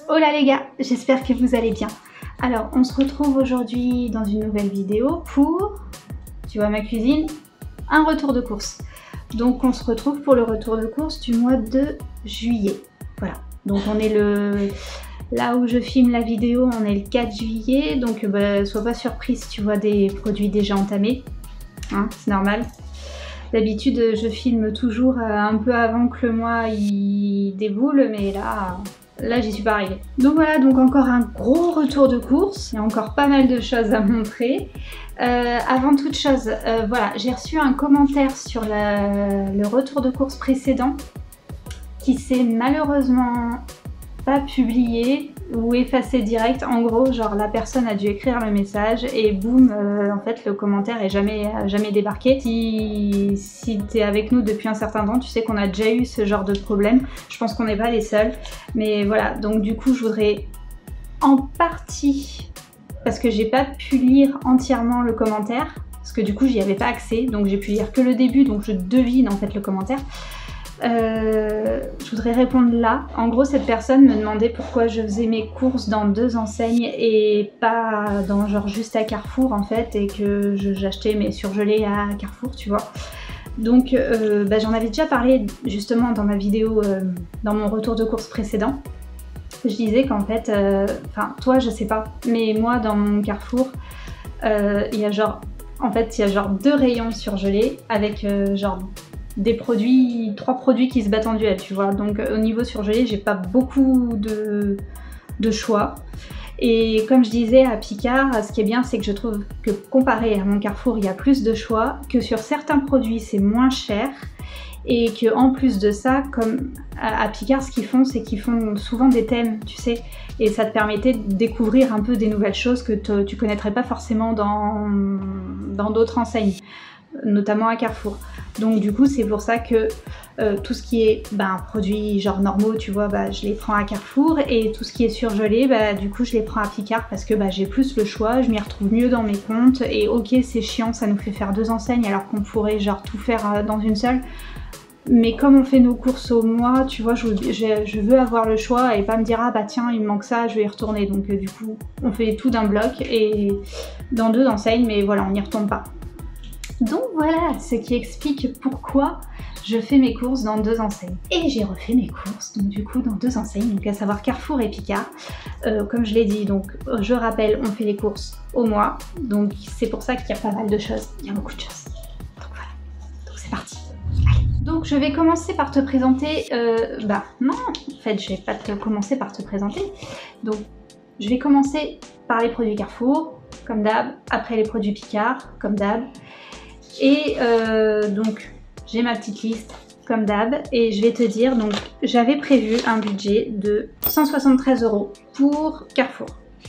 Hola les gars, j'espère que vous allez bien. Alors on se retrouve aujourd'hui dans une nouvelle vidéo pour, tu vois ma cuisine, un retour de course. Donc on se retrouve pour le retour de course du mois de juillet. Voilà, donc on est là où je filme la vidéo, on est le 4 juillet, donc sois pas surprise si tu vois des produits déjà entamés, hein, c'est normal. D'habitude je filme toujours un peu avant que le mois il déboule, mais là j'y suis pas arrivée. Donc voilà, donc encore un gros retour de course, il y a encore pas mal de choses à montrer. Avant toute chose, voilà, j'ai reçu un commentaire sur le retour de course précédent qui s'est malheureusement pas publié ou effacé direct. En gros, genre la personne a dû écrire le message et boum, en fait le commentaire est jamais débarqué. Si t'es avec nous depuis un certain temps, tu sais qu'on a déjà eu ce genre de problème. Je pense qu'on n'est pas les seuls, mais voilà. Donc du coup, je voudrais en partie, parce que j'ai pas pu lire entièrement le commentaire, parce que du coup j'y avais pas accès, donc j'ai pu lire que le début, donc je devine en fait le commentaire. Je voudrais répondre là. En gros, cette personne me demandait pourquoi je faisais mes courses dans 2 enseignes et pas dans genre juste à Carrefour en fait, et que j'achetais mes surgelés à Carrefour, tu vois. Donc j'en avais déjà parlé justement dans ma vidéo, dans mon retour de course précédent. Je disais qu'en fait, enfin toi je sais pas, mais moi dans mon Carrefour, il y a genre 2 rayons surgelés avec genre des produits, 3 produits qui se battent en duel, tu vois. Donc au niveau surgelé, j'ai pas beaucoup de choix. Et comme je disais à Picard, ce qui est bien, c'est que je trouve que comparé à mon Carrefour, il y a plus de choix, que sur certains produits, c'est moins cher. Et que en plus de ça, comme à Picard, ce qu'ils font, c'est qu'ils font souvent des thèmes, tu sais. Et ça te permettait de découvrir un peu des nouvelles choses que tu connaîtrais pas forcément dans d'autres enseignes, notamment à Carrefour. Donc du coup c'est pour ça que tout ce qui est produits genre normaux, tu vois, je les prends à Carrefour, et tout ce qui est surgelé, du coup je les prends à Picard parce que j'ai plus le choix, je m'y retrouve mieux dans mes comptes. Et ok, c'est chiant, ça nous fait faire 2 enseignes alors qu'on pourrait genre tout faire dans une seule. Mais comme on fait nos courses au mois, tu vois, je veux avoir le choix et pas me dire ah bah tiens il me manque ça, je vais y retourner. Donc du coup on fait tout d'un bloc et dans 2 enseignes, mais voilà, on n'y retourne pas. Donc voilà, ce qui explique pourquoi je fais mes courses dans 2 enseignes. Et j'ai refait mes courses, donc du coup dans 2 enseignes, donc à savoir Carrefour et Picard. Comme je l'ai dit, donc je rappelle, on fait les courses au mois, donc c'est pour ça qu'il y a pas mal de choses, il y a beaucoup de choses. Donc voilà, donc c'est parti. Allez. Donc je vais commencer par te présenter, non, en fait je vais pas commencer par te présenter. Donc je vais commencer par les produits Carrefour, comme d'hab, après les produits Picard, comme d'hab. Et donc j'ai ma petite liste comme d'hab, et je vais te dire, donc j'avais prévu un budget de 173 € pour Carrefour.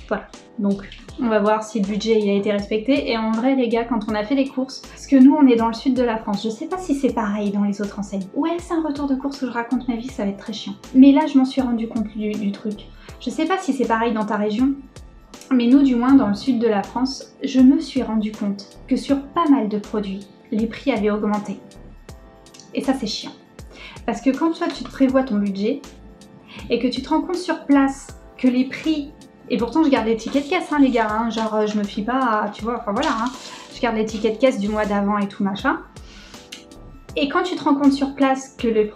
Voilà, donc on va voir si le budget il a été respecté. Et en vrai les gars, quand on a fait les courses, parce que nous on est dans le sud de la France, je sais pas si c'est pareil dans les autres enseignes. Ouais, c'est un retour de course où je raconte ma vie, ça va être très chiant. Mais là je m'en suis rendu compte du truc. Je sais pas si c'est pareil dans ta région, mais nous, du moins dans le sud de la France, je me suis rendu compte que sur pas mal de produits, les prix avaient augmenté. Et ça, c'est chiant. Parce que quand toi, tu te prévois ton budget et que tu te rends compte sur place que les prix... Et pourtant, je garde les tickets de caisse, hein, les gars. Hein, genre, je me fie pas à... Tu vois, enfin voilà. Hein, je garde les tickets de caisse du mois d'avant et tout machin. Et quand tu te rends compte sur place que les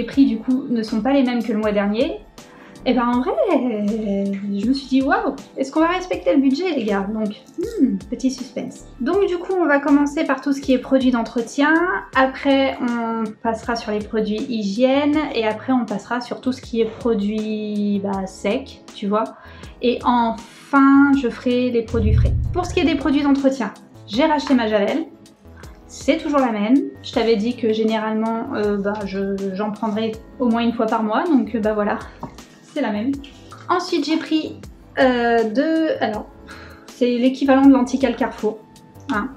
prix, du coup, ne sont pas les mêmes que le mois dernier... Et en vrai, je me suis dit waouh, est-ce qu'on va respecter le budget les gars? Donc, petit suspense. Donc du coup, on va commencer par tout ce qui est produits d'entretien. Après, on passera sur les produits hygiène. Et après, on passera sur tout ce qui est produits secs, tu vois. Et enfin, je ferai les produits frais. Pour ce qui est des produits d'entretien, j'ai racheté ma Javel. C'est toujours la même. Je t'avais dit que généralement, j'en prendrais au moins 1 fois par mois. Donc voilà. C'est la même. Ensuite j'ai pris alors c'est l'équivalent de l'antical Carrefour, hein,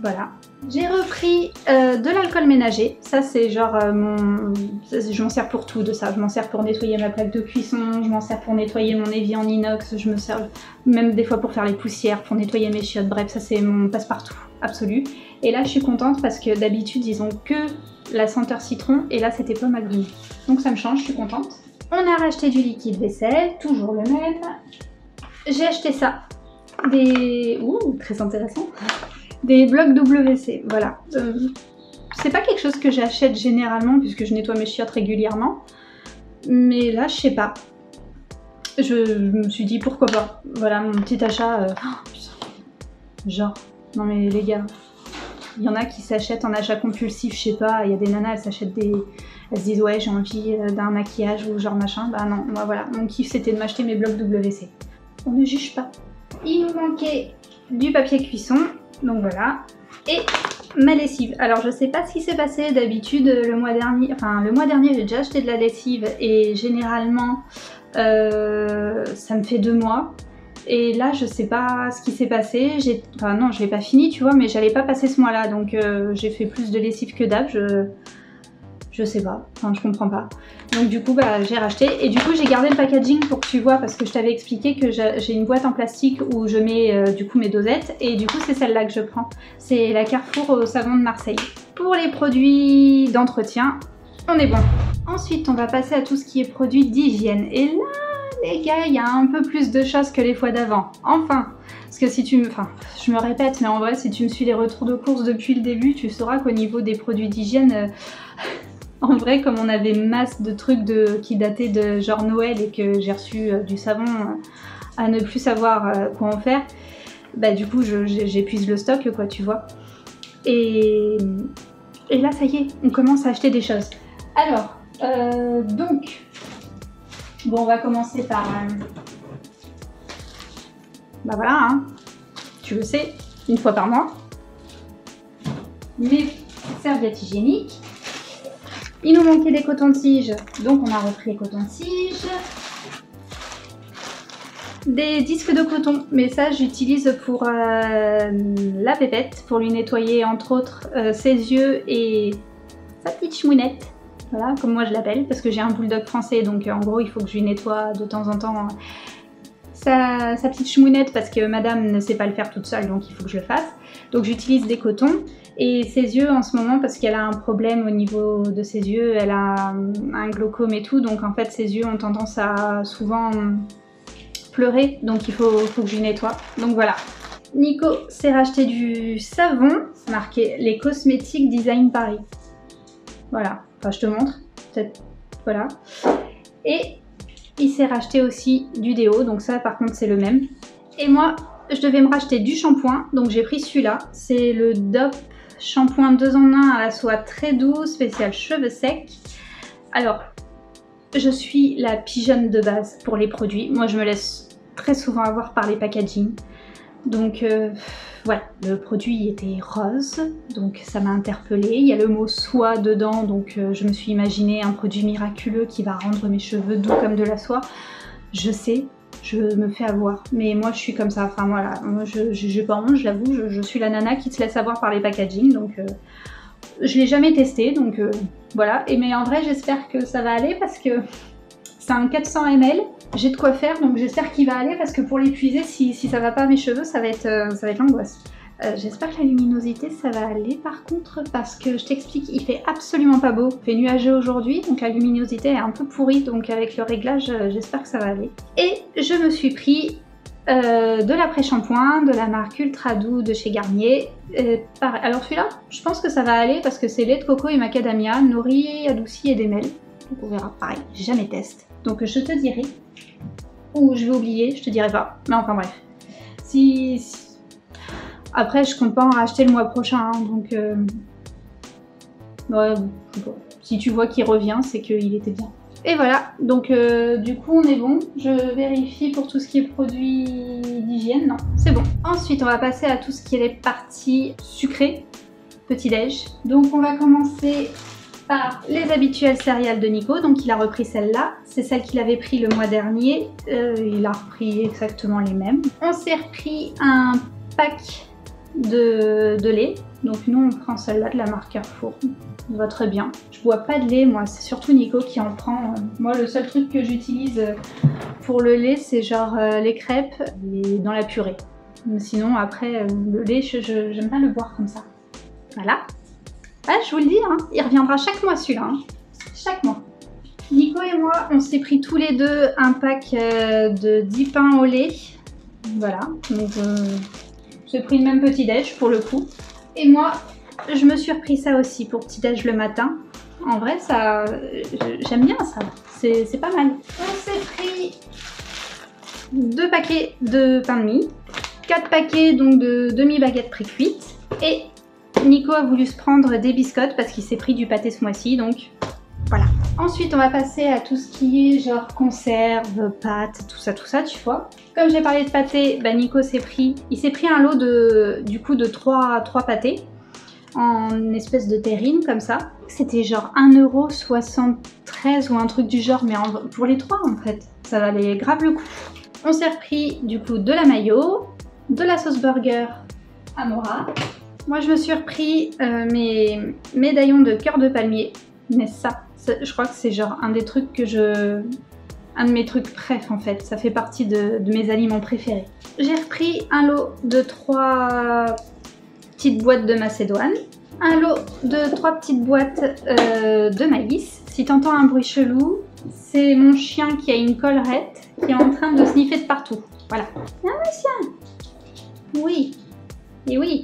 voilà. J'ai repris de l'alcool ménager, ça c'est genre je m'en sers pour tout de ça, je m'en sers pour nettoyer ma plaque de cuisson, je m'en sers pour nettoyer mon évier en inox, je me sers même des fois pour faire les poussières, pour nettoyer mes chiottes, bref ça c'est mon passe-partout absolu. Et là je suis contente parce que d'habitude ils ont que la senteur citron et là c'était pomme agrumes, donc ça me change, je suis contente. On a racheté du liquide vaisselle, toujours le même. J'ai acheté ça. Des... Ouh, très intéressant. Des blocs WC, voilà. C'est pas quelque chose que j'achète généralement puisque je nettoie mes chiottes régulièrement. Mais là, je sais pas. Je me suis dit pourquoi pas. Voilà mon petit achat. Genre, non mais les gars, il y en a qui s'achètent en achat compulsif, je sais pas. Il y a des nanas, elles s'achètent des... Elles se disent ouais, j'ai envie d'un maquillage ou genre machin. Bah non, moi voilà, mon kiff c'était de m'acheter mes blocs WC. On ne juge pas. Il nous manquait du papier cuisson, donc voilà. Et ma lessive. Alors je sais pas ce qui s'est passé d'habitude le mois dernier j'ai déjà acheté de la lessive et généralement ça me fait 2 mois. Et là je sais pas ce qui s'est passé, enfin non je l'ai pas fini tu vois, mais j'allais pas passer ce mois là donc j'ai fait plus de lessive que d'hab, je sais pas, enfin je comprends pas. Donc du coup bah j'ai racheté et du coup j'ai gardé le packaging pour que tu vois parce que je t'avais expliqué que j'ai une boîte en plastique où je mets du coup mes dosettes et du coup c'est celle-là que je prends. C'est la Carrefour au savon de Marseille. Pour les produits d'entretien, on est bon. Ensuite on va passer à tout ce qui est produits d'hygiène et là les gars il y a un peu plus de choses que les fois d'avant. Enfin, parce que si tu me... Enfin, je me répète mais en vrai si tu me suis les retours de course depuis le début tu sauras qu'au niveau des produits d'hygiène... En vrai, comme on avait masse de trucs qui dataient de genre Noël et que j'ai reçu du savon à ne plus savoir quoi en faire, bah du coup j'épuise le stock quoi, tu vois. Et là ça y est, on commence à acheter des choses. Alors, donc, bon on va commencer par... bah voilà, hein, tu le sais, une fois par mois. Mes serviettes hygiéniques. Il nous manquait des cotons-tiges, donc on a repris les cotons-tiges. Des disques de coton, mais ça j'utilise pour la pépette, pour lui nettoyer entre autres ses yeux et sa petite chmounette. Voilà, comme moi je l'appelle, parce que j'ai un bulldog français, donc en gros il faut que je lui nettoie de temps en temps sa petite chmounette, parce que madame ne sait pas le faire toute seule, donc il faut que je le fasse. Donc j'utilise des cotons. Et ses yeux en ce moment, parce qu'elle a un problème au niveau de ses yeux, elle a un glaucome et tout, donc en fait ses yeux ont tendance à souvent pleurer, donc il faut que je lui nettoie. Donc voilà. Nico s'est racheté du savon, marqué les cosmétiques Design Paris. Voilà, enfin je te montre, peut-être, voilà. Et il s'est racheté aussi du déo, donc ça par contre c'est le même. Et moi, je devais me racheter du shampoing, donc j'ai pris celui-là, c'est le Dove shampoing 2 en 1 à la soie très douce, spécial cheveux secs. Alors, je suis la pigeonne de base pour les produits. Moi, je me laisse très souvent avoir par les packaging. Donc, voilà, le produit était rose, donc ça m'a interpellée. Il y a le mot soie dedans, donc je me suis imaginé un produit miraculeux qui va rendre mes cheveux doux comme de la soie. Je sais. Je me fais avoir, mais moi je suis comme ça, enfin voilà, moi j'ai pas honte, je l'avoue, je suis la nana qui se laisse avoir par les packaging, donc je l'ai jamais testé, donc voilà, et mais en vrai j'espère que ça va aller parce que c'est un 400 ml, j'ai de quoi faire, donc j'espère qu'il va aller parce que pour l'épuiser, si ça va pas à mes cheveux, ça va être l'angoisse. J'espère que la luminosité ça va aller par contre parce que je t'explique, il fait absolument pas beau. Il fait nuageux aujourd'hui donc la luminosité est un peu pourrie donc avec le réglage j'espère que ça va aller. Et je me suis pris de l'après-shampoing de la marque Ultra Doux de chez Garnier. Alors celui-là je pense que ça va aller parce que c'est lait de coco et macadamia, nourri, adouci et démêle. Donc on verra, pareil, j'ai jamais testé. Donc je te dirai, ou je vais oublier, je te dirai pas. Mais enfin bref. Après, je compte pas en racheter le mois prochain, hein, donc ouais, si tu vois qu'il revient, c'est qu'il était bien. Et voilà, donc du coup on est bon. Je vérifie pour tout ce qui est produits d'hygiène, non, c'est bon. Ensuite, on va passer à tout ce qui est les parties sucrées, petit-déj. Donc on va commencer par les habituelles céréales de Nico, donc il a repris celle-là. C'est celle qu'il avait pris le mois dernier, il a repris exactement les mêmes. On s'est repris un pack de lait, donc nous on prend celle-là de la marque Carrefour, ça va très bien. Je bois pas de lait moi, c'est surtout Nico qui en prend. Moi le seul truc que j'utilise pour le lait c'est genre les crêpes et dans la purée. Sinon après le lait j'aime pas le boire comme ça. Voilà. Ah je vous le dis, hein, il reviendra chaque mois celui-là, hein. Chaque mois. Nico et moi, on s'est pris tous les deux un pack de 10 pains au lait. Voilà, donc j'ai pris le même petit déj pour le coup. Et moi, je me suis repris ça aussi pour petit déj le matin. En vrai, ça, j'aime bien ça, c'est pas mal. On s'est pris 2 paquets de pain de mie, 4 paquets donc de demi-baguettes pré-cuites. Et Nico a voulu se prendre des biscottes parce qu'il s'est pris du pâté ce mois-ci, donc voilà. Ensuite, on va passer à tout ce qui est genre conserve, pâtes, tout ça, tu vois. Comme j'ai parlé de pâté, bah Nico s'est pris un lot de 3 pâtés en espèce de terrine comme ça. C'était genre 1,73 € ou un truc du genre, mais pour les 3 en fait, ça valait grave le coup. On s'est repris du coup de la mayo, de la sauce burger Amora. Moi je me suis repris mes médaillons de cœur de palmier, mais ça, je crois que c'est genre un des trucs un de mes trucs préf en fait, ça fait partie de mes aliments préférés. J'ai repris un lot de 3 petites boîtes de macédoine, un lot de 3 petites boîtes de maïs. Si t'entends un bruit chelou, c'est mon chien qui a une collerette qui est en train de sniffer de partout. Voilà. Ah monsieur. Oui. Et oui.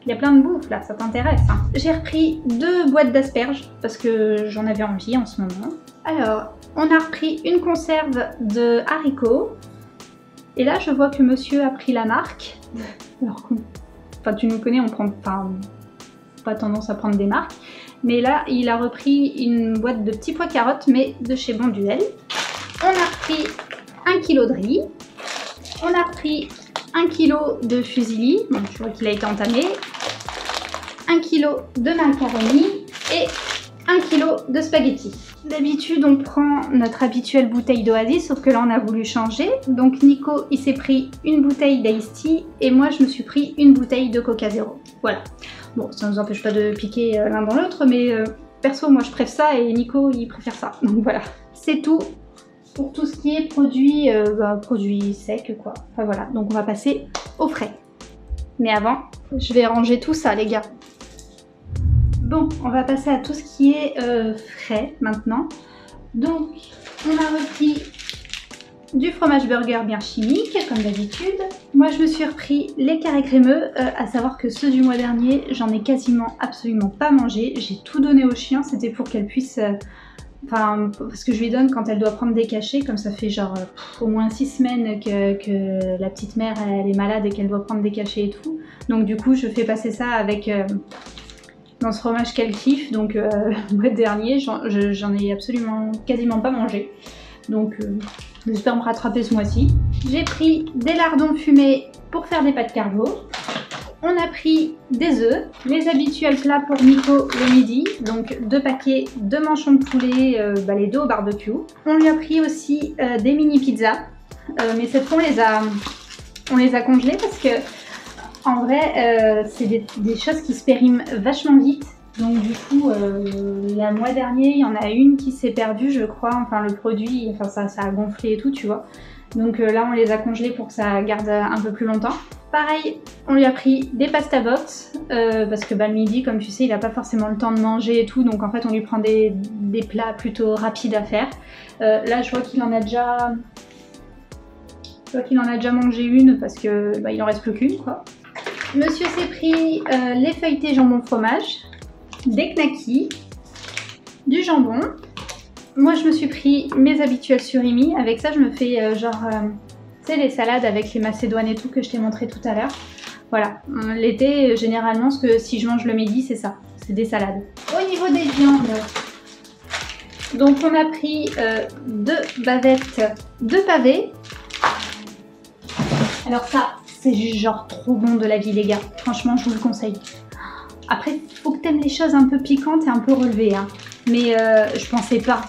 Il y a plein de bouffe là, ça t'intéresse. Hein. J'ai repris 2 boîtes d'asperges parce que j'en avais envie en ce moment. Alors, on a repris une conserve de haricots. Et là, je vois que monsieur a pris la marque. Alors, enfin, tu nous connais, on prend pas tendance à prendre des marques. Mais là, il a repris une boîte de petits pois carottes, mais de chez Bonduel. On a repris 1 kg de riz. On a repris 1 kg de fusilli, bon, je vois qu'il a été entamé, 1 kg de macaroni et 1 kg de spaghettis. D'habitude, on prend notre habituelle bouteille d'Oasis, sauf que là, on a voulu changer. Donc, Nico, il s'est pris une bouteille d'Ice Tea et moi, je me suis pris une bouteille de Coca Zéro. Voilà. Bon, ça ne nous empêche pas de piquer l'un dans l'autre, mais perso, moi, je préfère ça et Nico, il préfère ça. Donc, voilà. C'est tout. Pour tout ce qui est produits secs quoi. Enfin voilà, donc on va passer au frais. Mais avant, je vais ranger tout ça les gars. Bon, on va passer à tout ce qui est frais maintenant. Donc, on a repris du fromage burger bien chimique, comme d'habitude. Moi, je me suis repris les carrés crémeux, à savoir que ceux du mois dernier, j'en ai quasiment absolument pas mangé. J'ai tout donné au chien, c'était pour qu'elle puisse... Enfin, parce que je lui donne quand elle doit prendre des cachets, comme ça fait genre au moins 6 semaines que la petite mère elle est malade et qu'elle doit prendre des cachets et tout. Donc du coup je fais passer ça avec dans ce fromage qu'elle kiffe. Donc le mois dernier j'en ai absolument quasiment pas mangé. Donc j'espère me rattraper ce mois-ci. J'ai pris des lardons fumés pour faire des pâtes carbo. On a pris des œufs, les habituels plats pour Nico le midi, donc 2 paquets de manchons de poulet, les 2 au barbecue. On lui a pris aussi des mini pizzas, mais cette fois on les a congelées parce que en vrai c'est des choses qui se périment vachement vite. Donc du coup, le mois dernier, il y en a une qui s'est perdue je crois, enfin le produit, enfin ça a gonflé et tout tu vois. Donc là on les a congelés pour que ça garde un peu plus longtemps. Pareil, on lui a pris des pasta box parce que le midi, comme tu sais, il n'a pas forcément le temps de manger et tout, donc en fait on lui prend des plats plutôt rapides à faire. Là je vois qu'il en a déjà... mangé une parce que il en reste plus qu'une quoi. Monsieur s'est pris les feuilletés jambon fromage, des knackis, du jambon. Moi je me suis pris mes habituels surimi, avec ça je me fais tu sais les salades avec les macédoines et tout que je t'ai montré tout à l'heure. Voilà, l'été généralement si je mange le midi c'est ça, c'est des salades. Au niveau des viandes, donc on a pris 2 bavettes de pavés. Alors ça c'est juste genre trop bon de la vie les gars, franchement je vous le conseille. Après faut que t'aimes les choses un peu piquantes et un peu relevées hein. Mais je pensais pas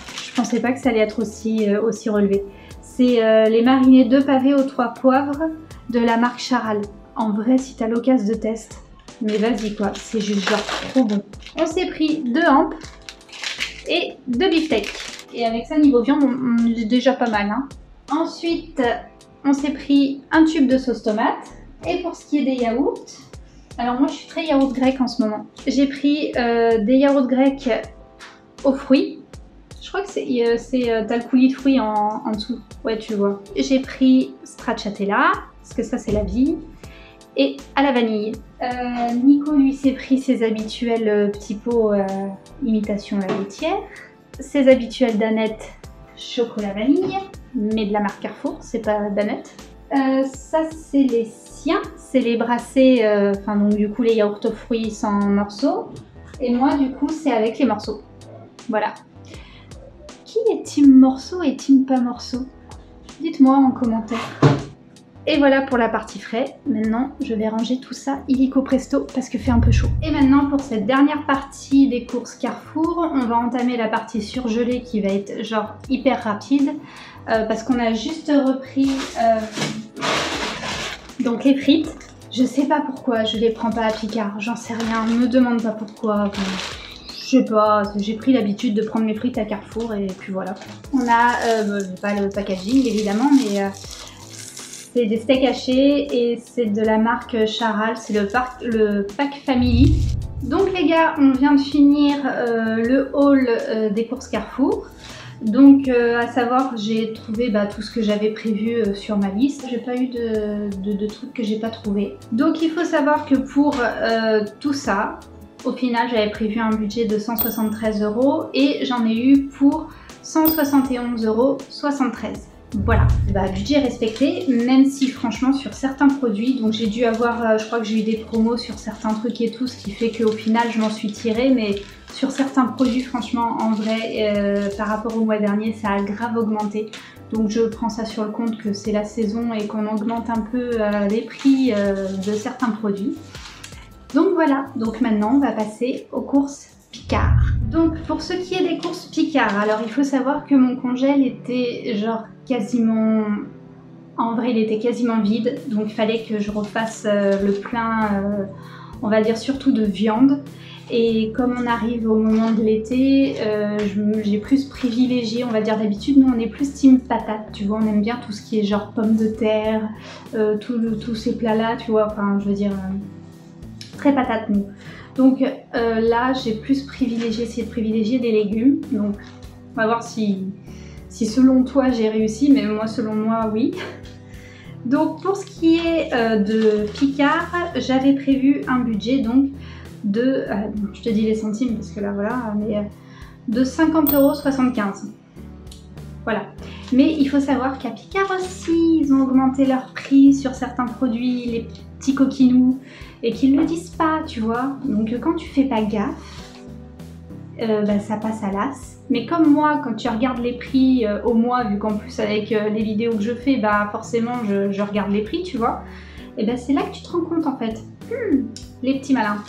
que ça allait être aussi relevé. C'est les marinés de pavés aux 3 poivres de la marque Charal. En vrai, si t'as l'occasion de test, mais vas-y quoi, c'est juste genre trop bon. On s'est pris 2 hampes et 2 beefsteaks. Et avec ça, niveau viande, on est déjà pas mal. Hein. Ensuite, on s'est pris un tube de sauce tomate. Et pour ce qui est des yaourts, alors moi je suis très yaourt grec en ce moment. J'ai pris des yaourts grecs aux fruits. Je crois que t'as le coulis de fruits en dessous. Ouais, tu vois. J'ai pris stracciatella, parce que ça c'est la vie, et à la vanille. Nico lui s'est pris ses habituels petits pots imitation la laitière, ses habituels danettes chocolat vanille, mais de la marque Carrefour, c'est pas Danette. Ça c'est les siens, c'est les brassés, enfin donc du coup les yaourts aux fruits sans morceaux, et moi du coup c'est avec les morceaux. Voilà. Qui est team morceau et team pas morceau? Dites-moi en commentaire. Et voilà pour la partie frais. Maintenant, je vais ranger tout ça illico presto parce que fait un peu chaud. Et maintenant, pour cette dernière partie des courses Carrefour, on va entamer la partie surgelée qui va être genre hyper rapide parce qu'on a juste repris donc les frites. Je sais pas pourquoi je les prends pas à Picard, j'en sais rien, me demande pas pourquoi. Je sais pas, j'ai pris l'habitude de prendre mes frites à Carrefour et puis voilà. On a pas le packaging évidemment, mais c'est des steaks hachés et c'est de la marque Charal, c'est le pack Family. Donc les gars, on vient de finir le haul des courses Carrefour. Donc à savoir, j'ai trouvé tout ce que j'avais prévu sur ma liste. J'ai pas eu de trucs que j'ai pas trouvé. Donc il faut savoir que pour tout ça, au final j'avais prévu un budget de 173 € et j'en ai eu pour 171,73 €. Voilà, budget respecté, même si franchement sur certains produits, donc j'ai dû avoir, je crois que j'ai eu des promos sur certains trucs et tout, ce qui fait qu'au final je m'en suis tirée, mais sur certains produits franchement en vrai, par rapport au mois dernier, ça a grave augmenté. Donc je prends ça sur le compte que c'est la saison et qu'on augmente un peu les prix de certains produits. Donc voilà, donc maintenant on va passer aux courses Picard. Donc pour ce qui est des courses Picard, alors il faut savoir que mon congèle était genre quasiment... En vrai il était quasiment vide, donc il fallait que je refasse le plein, on va dire surtout de viande. Et comme on arrive au moment de l'été, j'ai plus privilégié, on va dire d'habitude, nous on est plus team patate, tu vois, on aime bien tout ce qui est genre pommes de terre, tous ces plats là, tu vois, enfin je veux dire, très patate nous. Donc là j'ai plus privilégié, essayé de privilégier des légumes, donc on va voir si selon toi j'ai réussi, mais moi selon moi oui. Donc pour ce qui est de Picard, j'avais prévu un budget donc de, je te dis les centimes parce que là voilà, mais de 50,75 €. Voilà. Mais il faut savoir qu'à Picard aussi, ils ont augmenté leur prix sur certains produits, les petits coquinous, et qu'ils ne le disent pas, tu vois. Donc quand tu fais pas gaffe, ça passe à l'as. Mais comme moi, quand tu regardes les prix au mois, vu qu'en plus avec les vidéos que je fais, forcément je regarde les prix, tu vois. Et c'est là que tu te rends compte en fait. Les petits malins.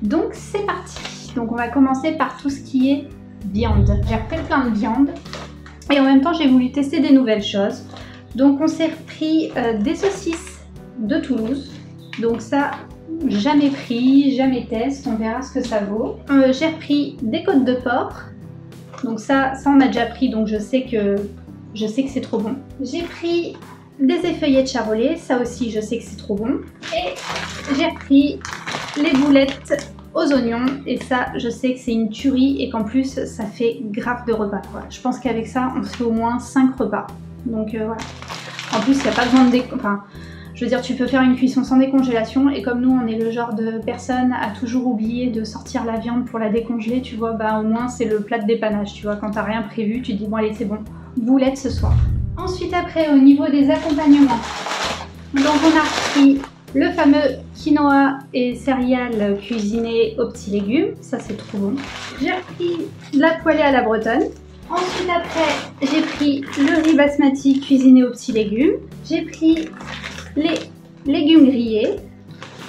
Donc c'est parti. Donc on va commencer par tout ce qui est viande. J'ai refait plein de viande. Et en même temps, j'ai voulu tester des nouvelles choses. Donc on s'est repris des saucisses de Toulouse. Donc ça, jamais pris, jamais test, on verra ce que ça vaut. J'ai repris des côtes de porc. Donc ça on a déjà pris, donc je sais que c'est trop bon. J'ai pris des effeuillés de charolais, ça aussi je sais que c'est trop bon. Et j'ai repris les boulettes aux oignons, et ça je sais que c'est une tuerie et qu'en plus ça fait grave de repas quoi. Je pense qu'avec ça on se fait au moins 5 repas. Donc voilà. En plus il n'y a pas besoin de je veux dire, tu peux faire une cuisson sans décongélation, et comme nous on est le genre de personne à toujours oublier de sortir la viande pour la décongeler, tu vois, au moins c'est le plat de dépannage, tu vois, quand t'as rien prévu, tu te dis bon allez c'est bon, boulettes ce soir. Ensuite après, au niveau des accompagnements, donc on a pris le fameux quinoa et céréales cuisinées aux petits légumes, ça c'est trop bon. J'ai repris la poêlée à la bretonne. Ensuite après, j'ai pris le riz basmati cuisiné aux petits légumes. J'ai pris les légumes grillés.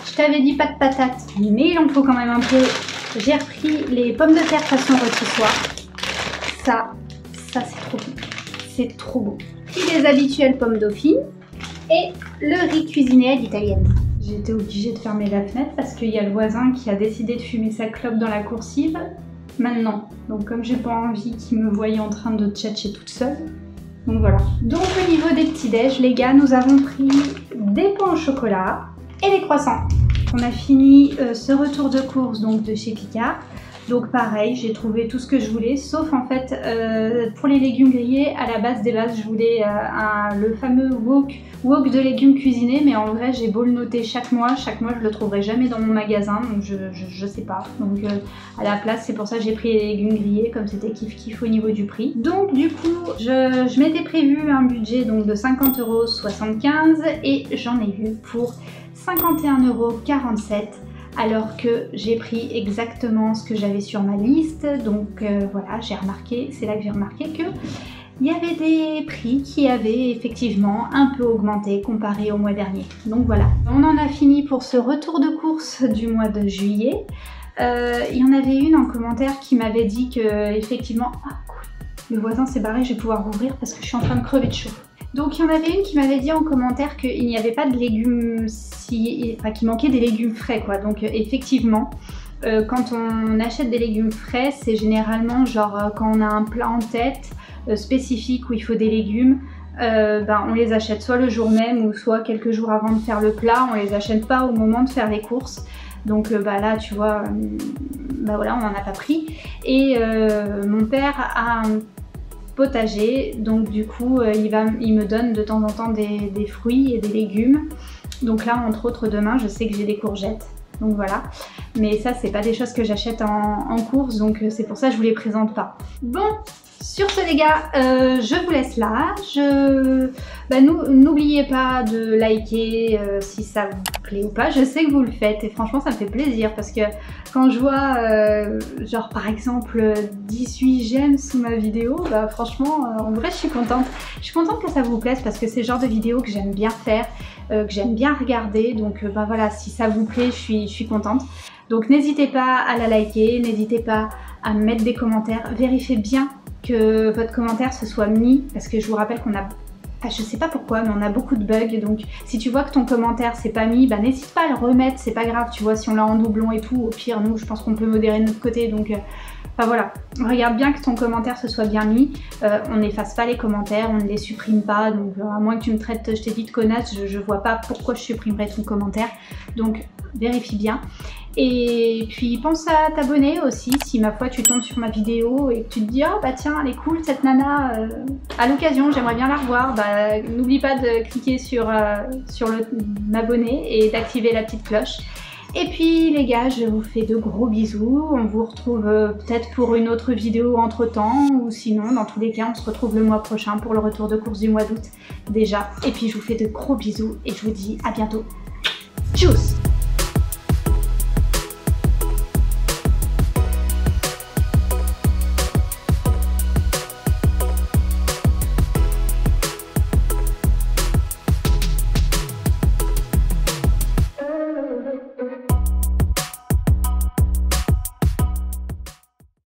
Je t'avais dit pas de patates, mais il en faut quand même un peu. J'ai repris les pommes de terre façon rôtissoir. Ça c'est trop bon. C'est trop bon. J'ai pris les habituelles pommes dauphines et le riz cuisiné à l'italienne. J'ai été obligée de fermer la fenêtre parce qu'il y a le voisin qui a décidé de fumer sa clope dans la coursive. Maintenant, donc comme j'ai pas envie qu'il me voie en train de tchatcher toute seule, donc voilà. Donc au niveau des petits déj, les gars, nous avons pris des pains au chocolat et des croissants. On a fini ce retour de course donc de chez Picard. Donc pareil, j'ai trouvé tout ce que je voulais, sauf en fait pour les légumes grillés, à la base des bases, je voulais le fameux wok de légumes cuisinés, mais en vrai j'ai beau le noter chaque mois je le trouverai jamais dans mon magasin, donc je sais pas. Donc à la place, c'est pour ça que j'ai pris les légumes grillés, comme c'était kiff au niveau du prix. Donc du coup, je m'étais prévu un budget donc de 50,75 € et j'en ai eu pour 51,47 € alors que j'ai pris exactement ce que j'avais sur ma liste. Donc voilà, j'ai remarqué, c'est là que j'ai remarqué que il y avait des prix qui avaient effectivement un peu augmenté comparé au mois dernier. Donc voilà, on en a fini pour ce retour de course du mois de juillet. Il y en avait une en commentaire qui m'avait dit que effectivement, ah cool, le voisin s'est barré, je vais pouvoir rouvrir parce que je suis en train de crever de chaud. Donc il y en avait une qui m'avait dit en commentaire qu'il n'y avait pas de légumes, enfin qu'il manquait des légumes frais quoi. Donc effectivement, quand on achète des légumes frais, c'est généralement genre quand on a un plat en tête spécifique où il faut des légumes, on les achète soit le jour même ou soit quelques jours avant de faire le plat, on les achète pas au moment de faire les courses. Donc là tu vois, voilà, on n'en a pas pris. Et mon père a un potager, donc du coup il me donne de temps en temps des fruits et des légumes. Donc là entre autres demain je sais que j'ai des courgettes, donc voilà, mais ça c'est pas des choses que j'achète en course, donc c'est pour ça que je vous les présente pas. Bon, sur ce les gars, je vous laisse là. N'oubliez pas de liker si ça vous plaît ou pas. Je sais que vous le faites et franchement ça me fait plaisir parce que quand je vois genre par exemple 18 j'aime sous ma vidéo, franchement en vrai je suis contente. Je suis contente que ça vous plaise parce que c'est le genre de vidéo que j'aime bien faire, que j'aime bien regarder. Donc voilà, si ça vous plaît, je suis contente. Donc n'hésitez pas à la liker, n'hésitez pas à me mettre des commentaires, vérifiez bien que votre commentaire se soit mis, parce que je vous rappelle qu'on a, je sais pas pourquoi, mais on a beaucoup de bugs, donc si tu vois que ton commentaire s'est pas mis, n'hésite pas à le remettre, c'est pas grave, tu vois, si on l'a en doublon et tout, au pire nous je pense qu'on peut modérer de notre côté, donc voilà, regarde bien que ton commentaire se soit bien mis, on n'efface pas les commentaires, on ne les supprime pas, donc à moins que tu me traites, je t'ai dit de connasse, je vois pas pourquoi je supprimerais ton commentaire, donc vérifie bien. Et puis pense à t'abonner aussi si ma foi tu tombes sur ma vidéo et que tu te dis oh bah tiens elle est cool cette nana, à l'occasion j'aimerais bien la revoir, n'oublie pas de cliquer sur m'abonner et d'activer la petite cloche. Et puis les gars, je vous fais de gros bisous, on vous retrouve peut-être pour une autre vidéo entre temps, ou sinon dans tous les cas on se retrouve le mois prochain pour le retour de course du mois d'août déjà. Et puis je vous fais de gros bisous et je vous dis à bientôt. Tchuss!